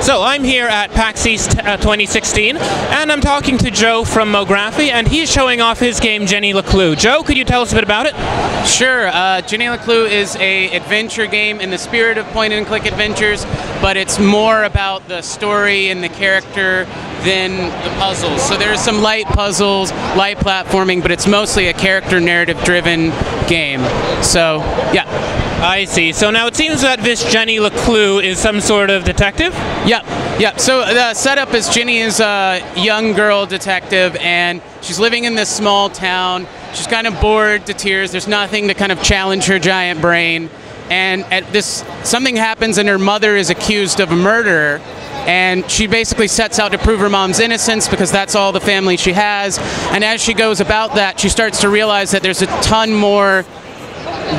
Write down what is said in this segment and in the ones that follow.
So I'm here at PAX East 2016, and I'm talking to Joe from Mography, and he's showing off his game, Jenny LeClue. Joe, could you tell us a bit about it? Sure. Jenny LeClue is an adventure game in the spirit of point-and-click adventures, but it's more about the story and the character than the puzzles. So there's some light puzzles, light platforming, but it's mostly a character narrative-driven game. So, yeah. I see. So now it seems that this Jenny LeClue is some sort of detective? Yep. So the setup is Jenny is a young girl detective, and she's living in this small town. She's kind of bored to tears. There's nothing to kind of challenge her giant brain. And something happens, and her mother is accused of a murder. And she basically sets out to prove her mom's innocence because that's all the family she has. And as she goes about that, she starts to realize that there's a ton more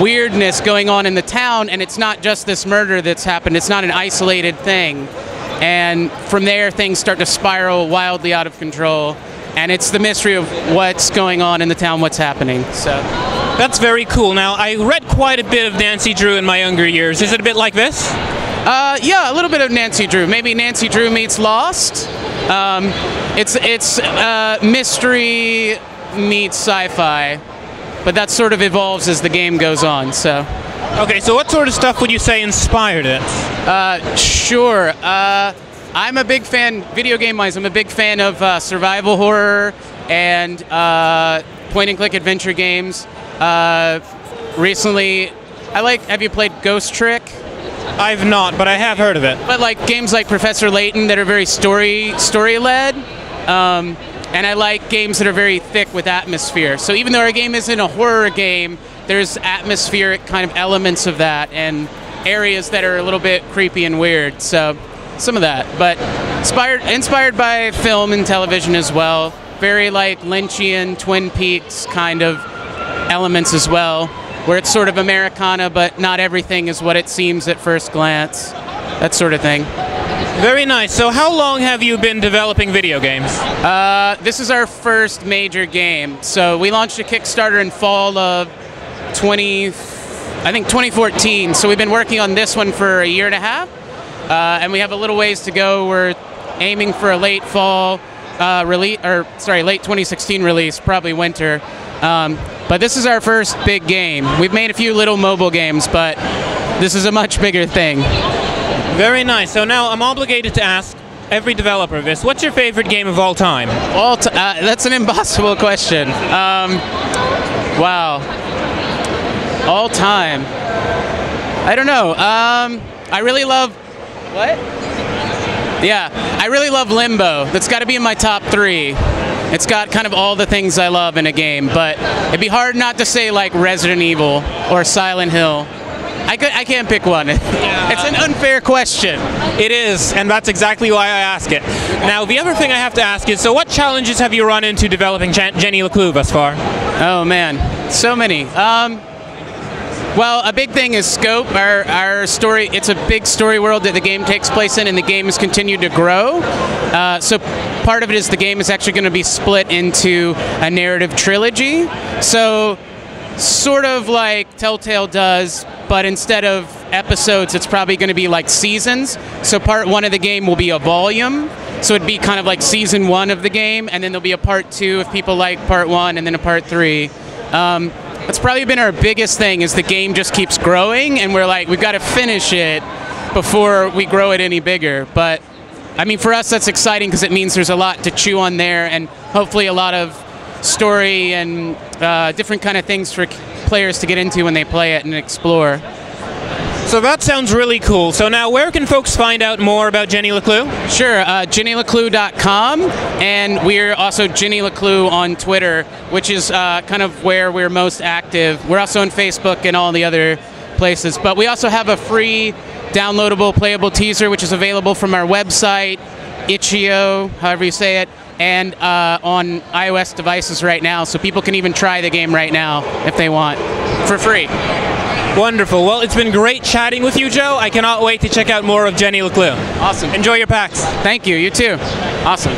weirdness going on in the town, and it's not just this murder that's happened. It's not an isolated thing. And from there, things start to spiral wildly out of control. And it's the mystery of what's going on in the town, what's happening. So that's very cool. Now, I read quite a bit of Nancy Drew in my younger years. Is it a bit like this? Yeah, a little bit of Nancy Drew. Maybe Nancy Drew meets Lost. It's mystery meets sci-fi, but that sort of evolves as the game goes on. So, okay. So, what sort of stuff would you say inspired it? Sure. I'm a big fan, video game-wise. I'm a big fan of survival horror and point-and-click adventure games. Recently, have you played Ghost Trick? I've not, but I have heard of it. But like games like Professor Layton that are very story-led, and I like games that are very thick with atmosphere. So even though our game isn't a horror game, there's atmospheric kind of elements of that and areas that are a little bit creepy and weird. So some of that, but inspired by film and television as well. Very like Lynchian, Twin Peaks kind of elements as well, where it's sort of Americana, but not everything is what it seems at first glance. That sort of thing. Very nice. So how long have you been developing video games? This is our first major game. So we launched a Kickstarter in fall of 2014. So we've been working on this one for a year and a half. And we have a little ways to go. We're aiming for a late fall late 2016 release, probably winter. But this is our first big game. We've made a few little mobile games, but this is a much bigger thing. Very nice. So now I'm obligated to ask every developer this. What's your favorite game of all time? That's an impossible question. Wow. All time. I don't know. I really love... What? Yeah, I really love Limbo. That's got to be in my top 3. It's got kind of all the things I love in a game, but it'd be hard not to say like Resident Evil or Silent Hill. I can't pick one. Yeah. It's an unfair question. It is, and that's exactly why I ask it. Now, the other thing I have to ask is, so what challenges have you run into developing Jenny LeClue thus far? Oh man, so many. Well, a big thing is scope. Our story, it's a big story world that the game takes place in, and the game has continued to grow. So part of it is the game is actually going to be split into a narrative trilogy. So sort of like Telltale does, but instead of episodes, it's probably going to be like seasons. So part 1 of the game will be a volume. So it'd be kind of like season 1 of the game, and then there'll be a part 2 if people like part 1, and then a part 3. That's probably been our biggest thing, is the game just keeps growing, and we're like, we've got to finish it before we grow it any bigger. But I mean, for us, that's exciting because it means there's a lot to chew on there, and hopefully a lot of story and different kind of things for players to get into when they play it and explore. So that sounds really cool. So now, where can folks find out more about Jenny LeClue? Sure, JennyLeClue.com, and we're also Jenny LeClue on Twitter, which is kind of where we're most active. We're also on Facebook and all the other places, but we also have a free downloadable playable teaser, which is available from our website, itch.io, however you say it, and on iOS devices right now, so people can even try the game right now if they want, for free. Wonderful. Well, it's been great chatting with you, Joe. I cannot wait to check out more of Jenny LeClue. Awesome. Enjoy your PAX. Thank you. You too. Awesome.